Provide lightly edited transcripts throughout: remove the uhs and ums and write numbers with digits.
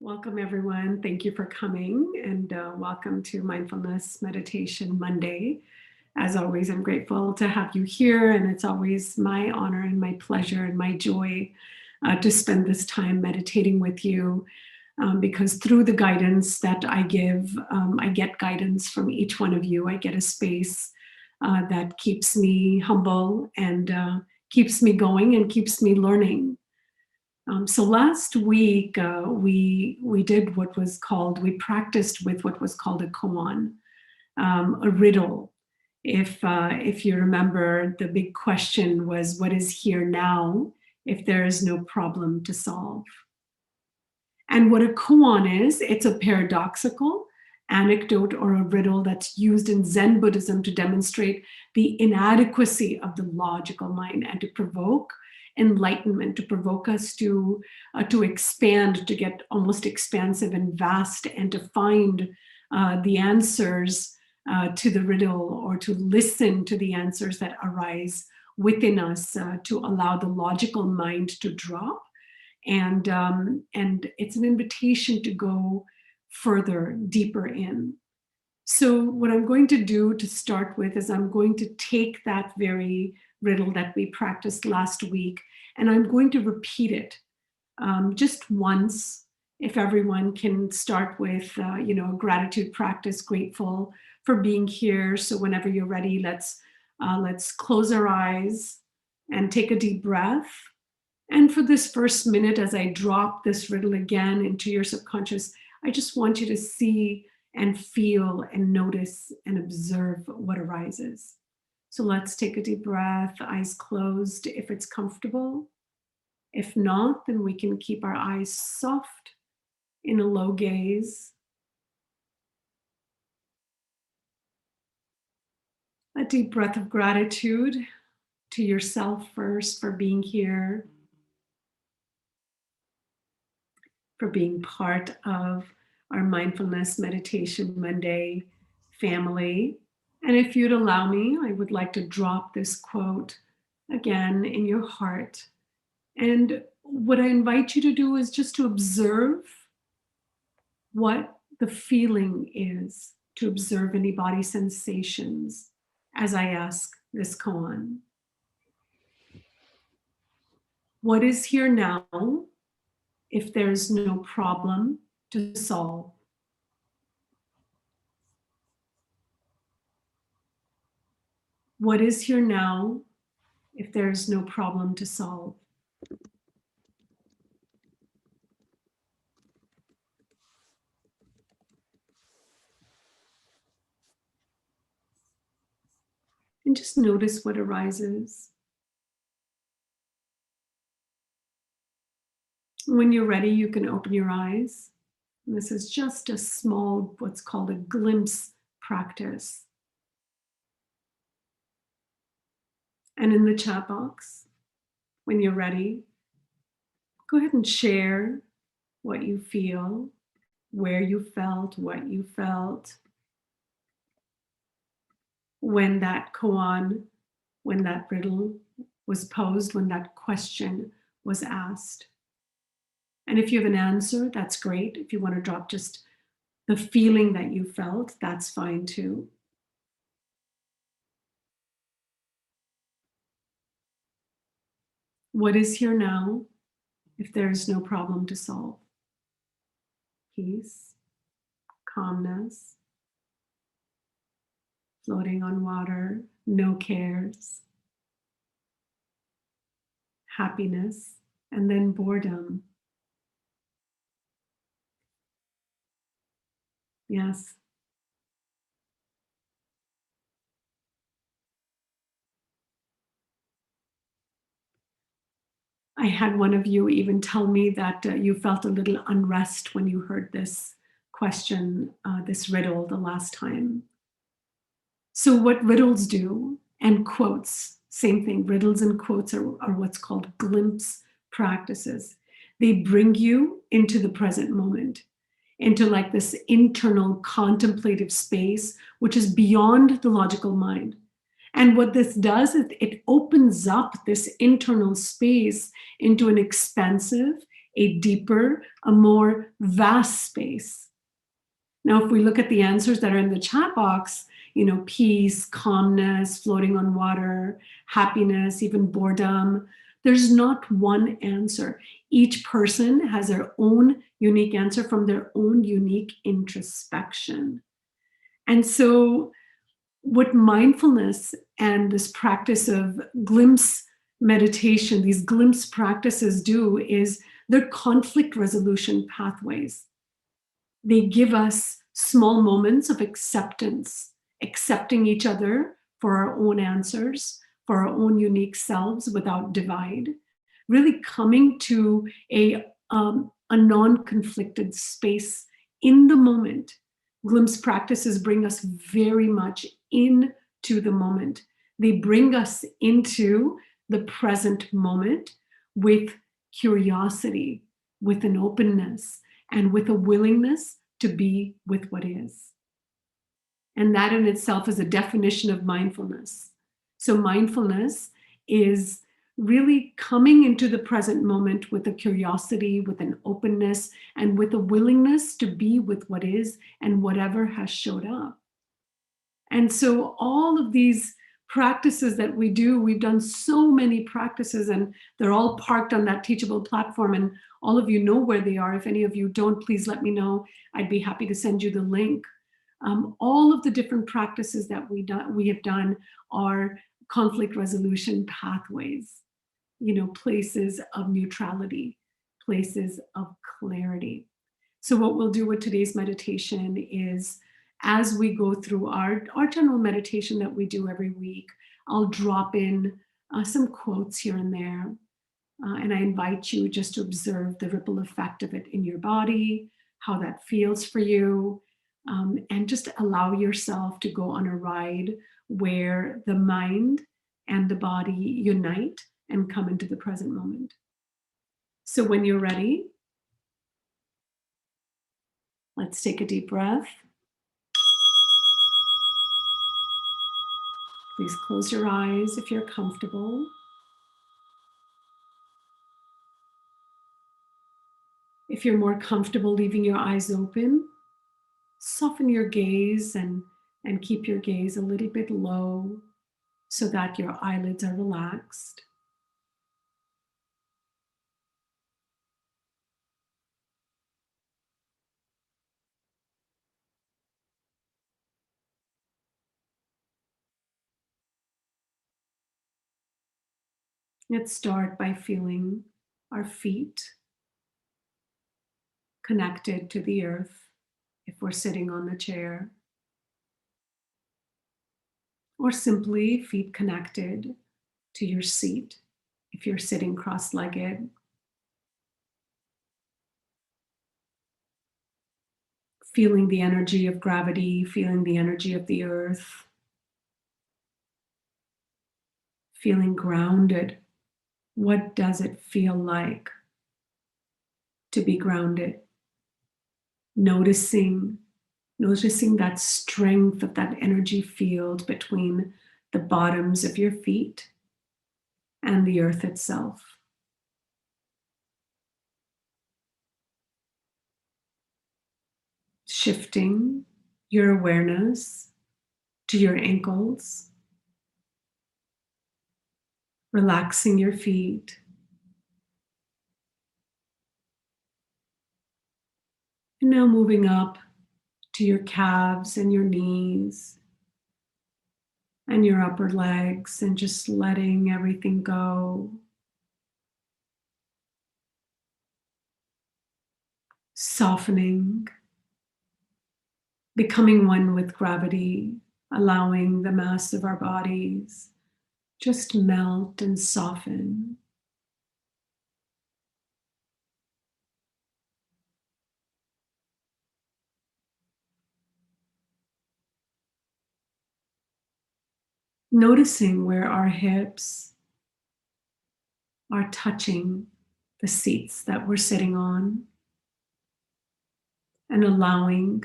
Welcome, everyone. Thank you for coming and welcome to Mindfulness Meditation Monday. As always, I'm grateful to have you here, and it's always my honor and my pleasure and my joy to spend this time meditating with you because through the guidance that I give, I get guidance from each one of you. I get a space that keeps me humble and keeps me going and keeps me learning. So last week we did what was called, we practiced with what was called a koan, a riddle. If you remember, the big question was, what is here now if there is no problem to solve? And what a koan is, it's a paradoxical anecdote or a riddle that's used in Zen Buddhism to demonstrate the inadequacy of the logical mind and to provoke enlightenment, to provoke us to expand, to get almost expansive and vast, and to find the answers to the riddle, or to listen to the answers that arise within us, to allow the logical mind to drop. And it's an invitation to go further, deeper in. So what I'm going to do to start with is I'm going to take that very riddle that we practiced last week, and I'm going to repeat it just once. If everyone can start with, a gratitude practice, grateful for being here. So whenever you're ready, let's close our eyes and take a deep breath. And for this first minute, as I drop this riddle again into your subconscious, I just want you to see and feel and notice and observe what arises. So let's take a deep breath, eyes closed if it's comfortable. If not, then we can keep our eyes soft in a low gaze. A deep breath of gratitude to yourself first for being here, for being part of our Mindfulness Meditation Monday family. And if you'd allow me, I would like to drop this quote again in your heart. And what I invite you to do is just to observe what the feeling is, to observe any body sensations as I ask this koan. What is here now if there's no problem to solve? What is here now if there's no problem to solve? And just notice what arises. When you're ready, you can open your eyes. And this is just a small, what's called a glimpse practice. And in the chat box, when you're ready, go ahead and share what you feel, where you felt, what you felt, when that koan, when that riddle was posed, when that question was asked. And if you have an answer, that's great. If you want to drop just the feeling that you felt, that's fine too. What is here now if there is no problem to solve? Peace, calmness, floating on water, no cares, happiness, and then boredom. Yes. I had one of you even tell me that you felt a little unrest when you heard this question, this riddle the last time. So what riddles do, and quotes, same thing, riddles and quotes are what's called glimpse practices. They bring you into the present moment, into like this internal contemplative space, which is beyond the logical mind. And what this does is it opens up this internal space into an expansive, a deeper, a more vast space. Now, if we look at the answers that are in the chat box, peace, calmness, floating on water, happiness, even boredom, there's not one answer. Each person has their own unique answer from their own unique introspection. And so what mindfulness and this practice of glimpse meditation, these glimpse practices do is they're conflict resolution pathways. They give us small moments of acceptance, accepting each other for our own answers, for our own unique selves without divide, really coming to a non-conflicted space in the moment. Glimpse practices bring us very much into the moment. They bring us into the present moment with curiosity, with an openness, and with a willingness to be with what is. And that in itself is a definition of mindfulness. So mindfulness is really coming into the present moment with a curiosity, with an openness, and with a willingness to be with what is and whatever has showed up. And so all of these practices that we do, we've done so many practices and they're all parked on that Teachable platform, and all of you know where they are. If any of you don't, please let me know. I'd be happy to send you the link. All of the different practices that we have done are conflict resolution pathways, places of neutrality, places of clarity. So what we'll do with today's meditation is, as we go through our general meditation that we do every week, I'll drop in some quotes here and there. And I invite you just to observe the ripple effect of it in your body, how that feels for you, and just allow yourself to go on a ride where the mind and the body unite and come into the present moment. So when you're ready, let's take a deep breath. Please close your eyes if you're comfortable. If you're more comfortable leaving your eyes open, soften your gaze and keep your gaze a little bit low so that your eyelids are relaxed. Let's start by feeling our feet connected to the earth if we're sitting on the chair, or simply feet connected to your seat if you're sitting cross-legged. Feeling the energy of gravity, feeling the energy of the earth, feeling grounded. What does it feel like to be grounded? Noticing that strength of that energy field between the bottoms of your feet and the earth itself. Shifting your awareness to your ankles, relaxing your feet, and now moving up to your calves and your knees and your upper legs, and just letting everything go. Softening, becoming one with gravity, allowing the mass of our bodies just melt and soften. Noticing where our hips are touching the seats that we're sitting on, and allowing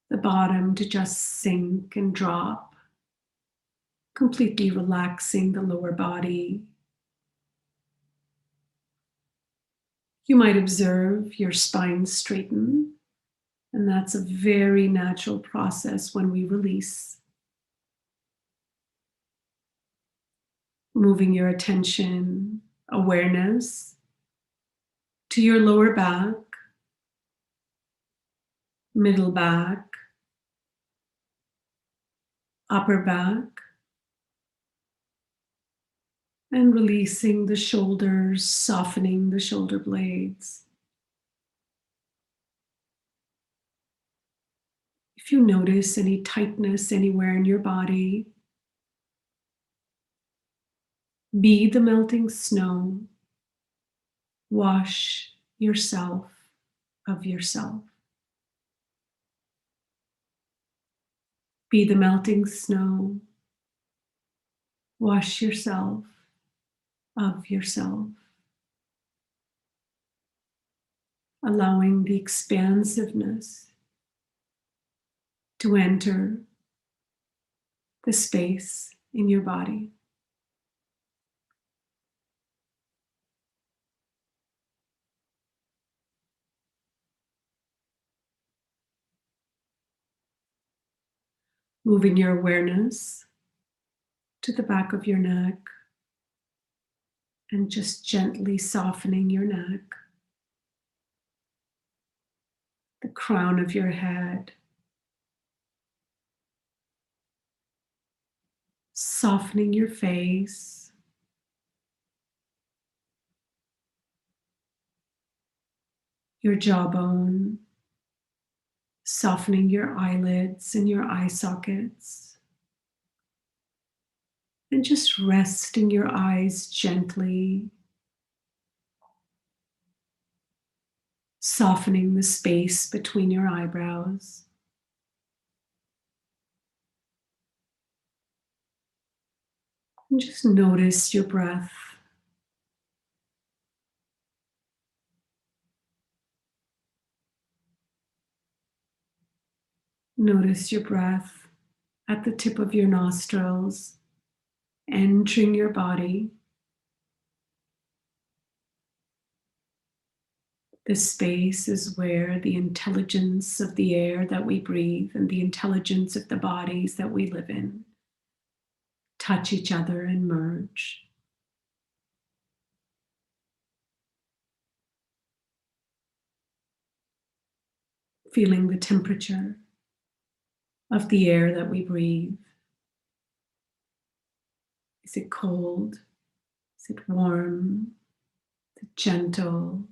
the bottom to just sink and drop, completely relaxing the lower body. You might observe your spine straighten, and that's a very natural process when we release. Moving your attention, awareness to your lower back, middle back, upper back, and releasing the shoulders, softening the shoulder blades. If you notice any tightness anywhere in your body, be the melting snow. Wash yourself of yourself. Be the melting snow. Wash yourself of yourself. Allowing the expansiveness to enter the space in your body. Moving your awareness to the back of your neck and just gently softening your neck, the crown of your head, softening your face, your jawbone, softening your eyelids and your eye sockets, and just resting your eyes gently, softening the space between your eyebrows. And just notice your breath. Notice your breath at the tip of your nostrils, entering your body. This space is where the intelligence of the air that we breathe and the intelligence of the bodies that we live in touch each other and merge. Feeling the temperature of the air that we breathe. Is it cold? Is it warm? Is it gentle?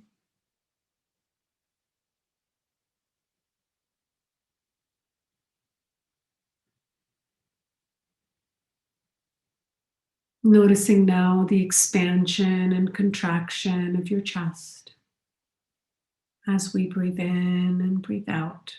Noticing now the expansion and contraction of your chest as we breathe in and breathe out.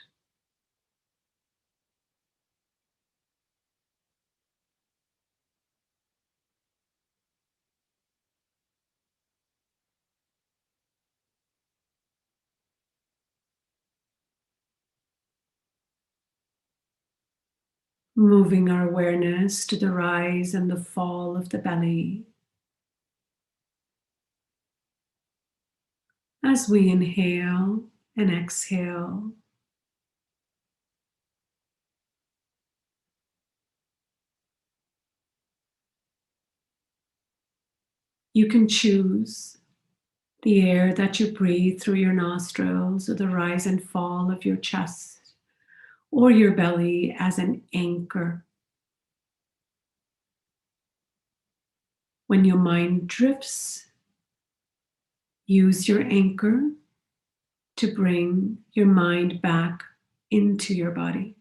Moving our awareness to the rise and the fall of the belly. As we inhale and exhale, you can choose the air that you breathe through your nostrils or the rise and fall of your chest or your belly as an anchor. When your mind drifts, use your anchor to bring your mind back into your body.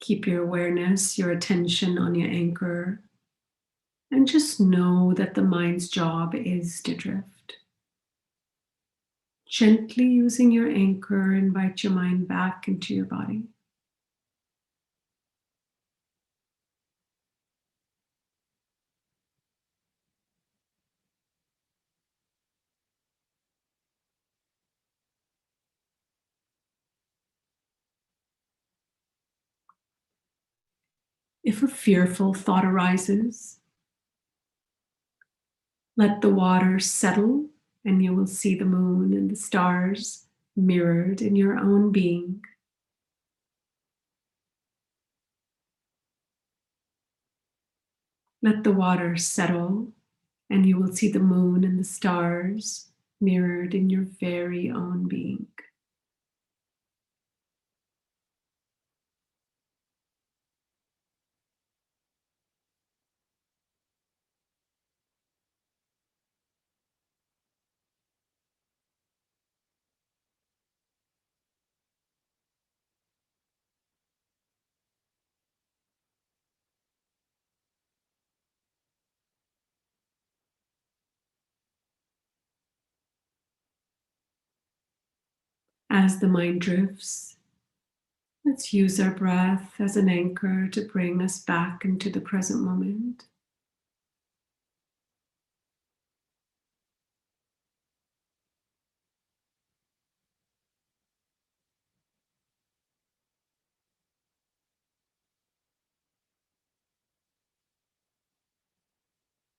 Keep your awareness, your attention on your anchor, and just know that the mind's job is to drift. Gently using your anchor, invite your mind back into your body. If a fearful thought arises, let the water settle and you will see the moon and the stars mirrored in your own being. Let the water settle and you will see the moon and the stars mirrored in your very own being. As the mind drifts, let's use our breath as an anchor to bring us back into the present moment.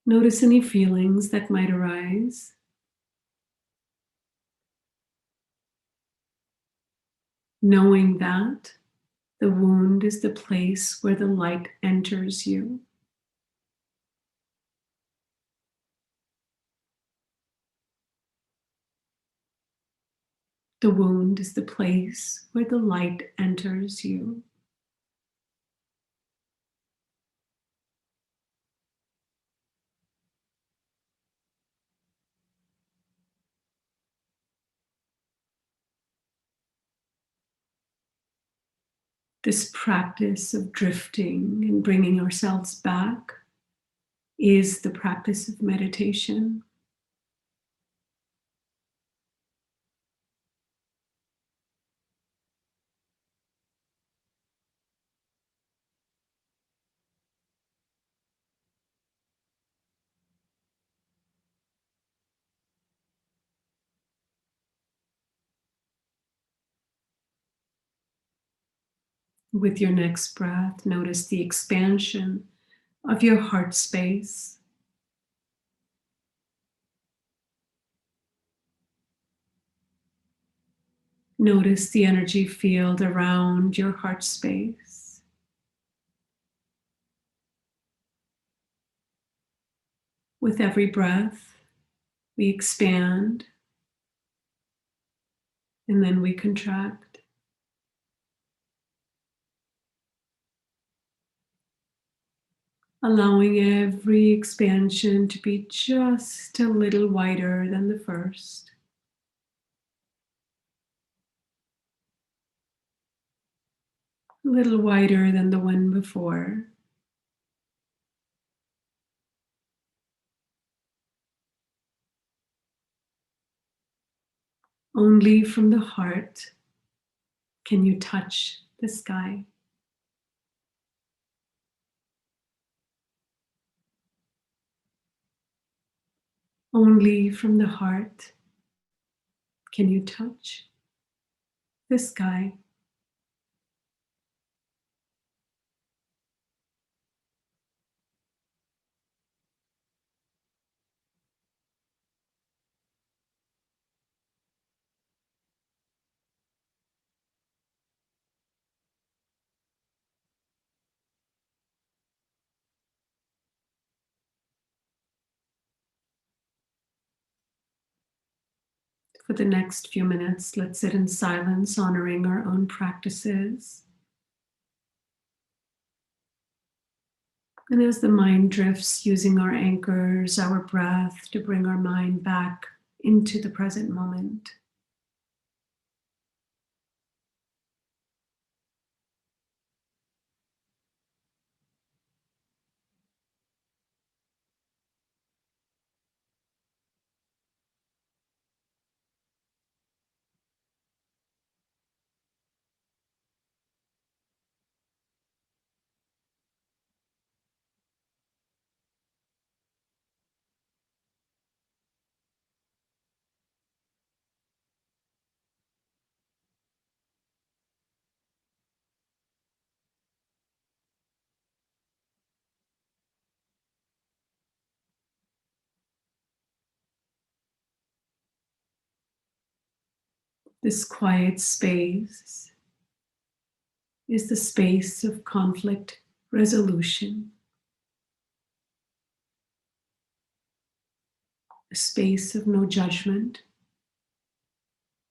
Notice any feelings that might arise, knowing that the wound is the place where the light enters you. The wound is the place where the light enters you. This practice of drifting and bringing ourselves back is the practice of meditation. With your next breath, notice the expansion of your heart space. Notice the energy field around your heart space. With every breath, we expand and then we contract. Allowing every expansion to be just a little wider than the first. A little wider than the one before. Only from the heart can you touch the sky. Only from the heart can you touch the sky. For the next few minutes, let's sit in silence, honoring our own practices. And as the mind drifts, using our anchors, our breath to bring our mind back into the present moment. This quiet space is the space of conflict resolution, a space of no judgment,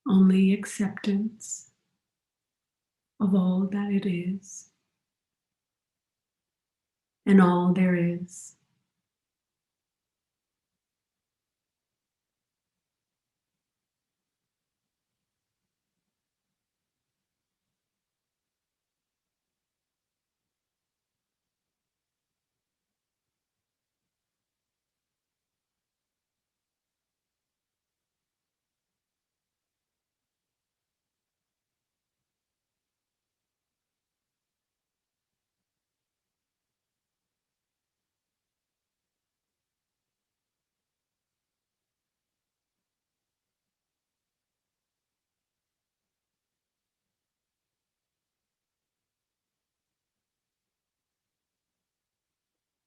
only acceptance of all that it is and all there is.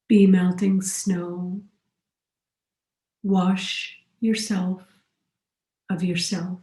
Be melting snow. Wash yourself of yourself.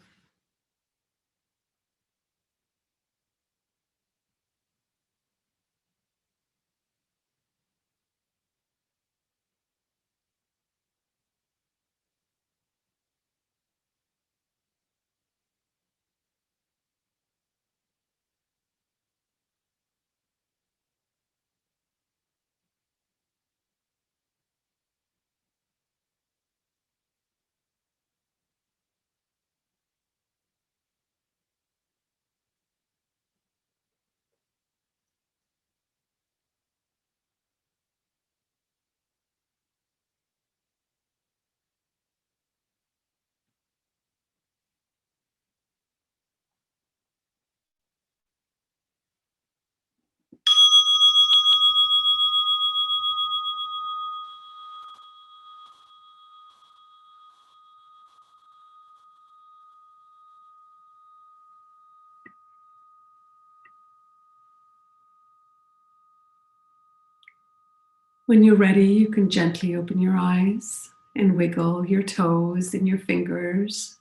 When you're ready, you can gently open your eyes and wiggle your toes and your fingers,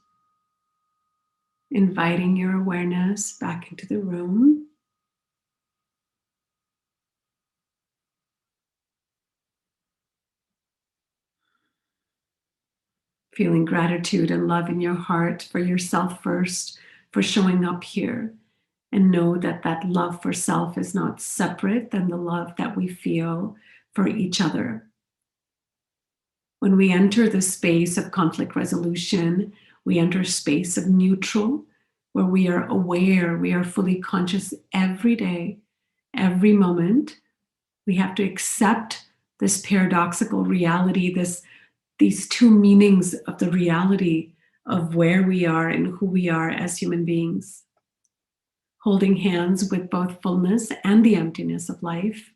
inviting your awareness back into the room. Feeling gratitude and love in your heart for yourself first, for showing up here. And know that that love for self is not separate than the love that we feel for each other. When we enter the space of conflict resolution, we enter a space of neutral, where we are aware, we are fully conscious every day, every moment. We have to accept this paradoxical reality, these two meanings of the reality of where we are and who we are as human beings. Holding hands with both fullness and the emptiness of life,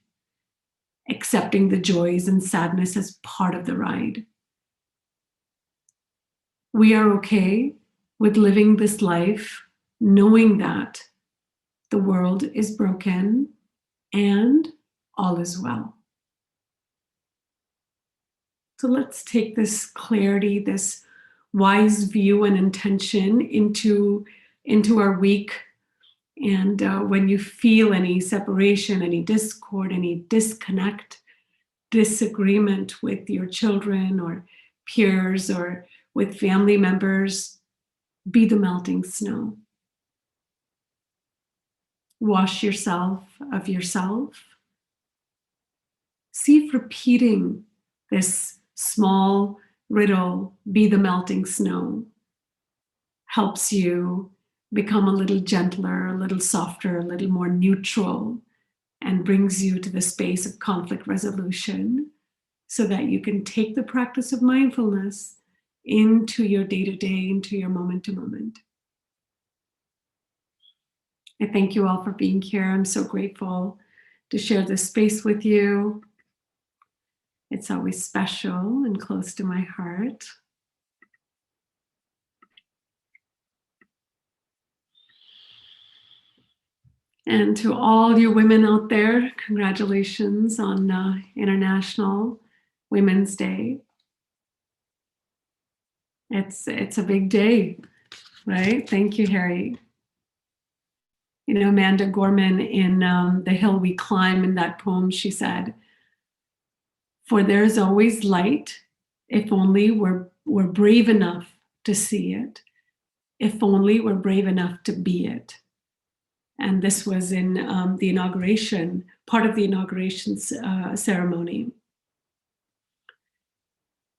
accepting the joys and sadness as part of the ride. We are okay with living this life knowing that the world is broken and all is well. So let's take this clarity, this wise view and intention into our week. And when you feel any separation, any discord, any disconnect, disagreement with your children or peers or with family members, be the melting snow. Wash yourself of yourself. See if repeating this small riddle, be the melting snow, helps you become a little gentler, a little softer, a little more neutral, and brings you to the space of conflict resolution so that you can take the practice of mindfulness into your day-to-day, into your moment-to-moment. I thank you all for being here. I'm so grateful to share this space with you. It's always special and close to my heart. And to all you women out there, congratulations on International Women's Day. It's a big day. right? Thank you, Harry. You know, Amanda Gorman in The Hill We Climb, in that poem, she said, "For there's always light, if only we're brave enough to see it, if only we're brave enough to be it." And this was in the inauguration, part of the inauguration ceremony.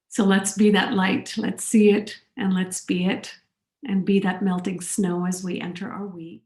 So let's be that light, let's see it, and let's be it, and be that melting snow as we enter our week.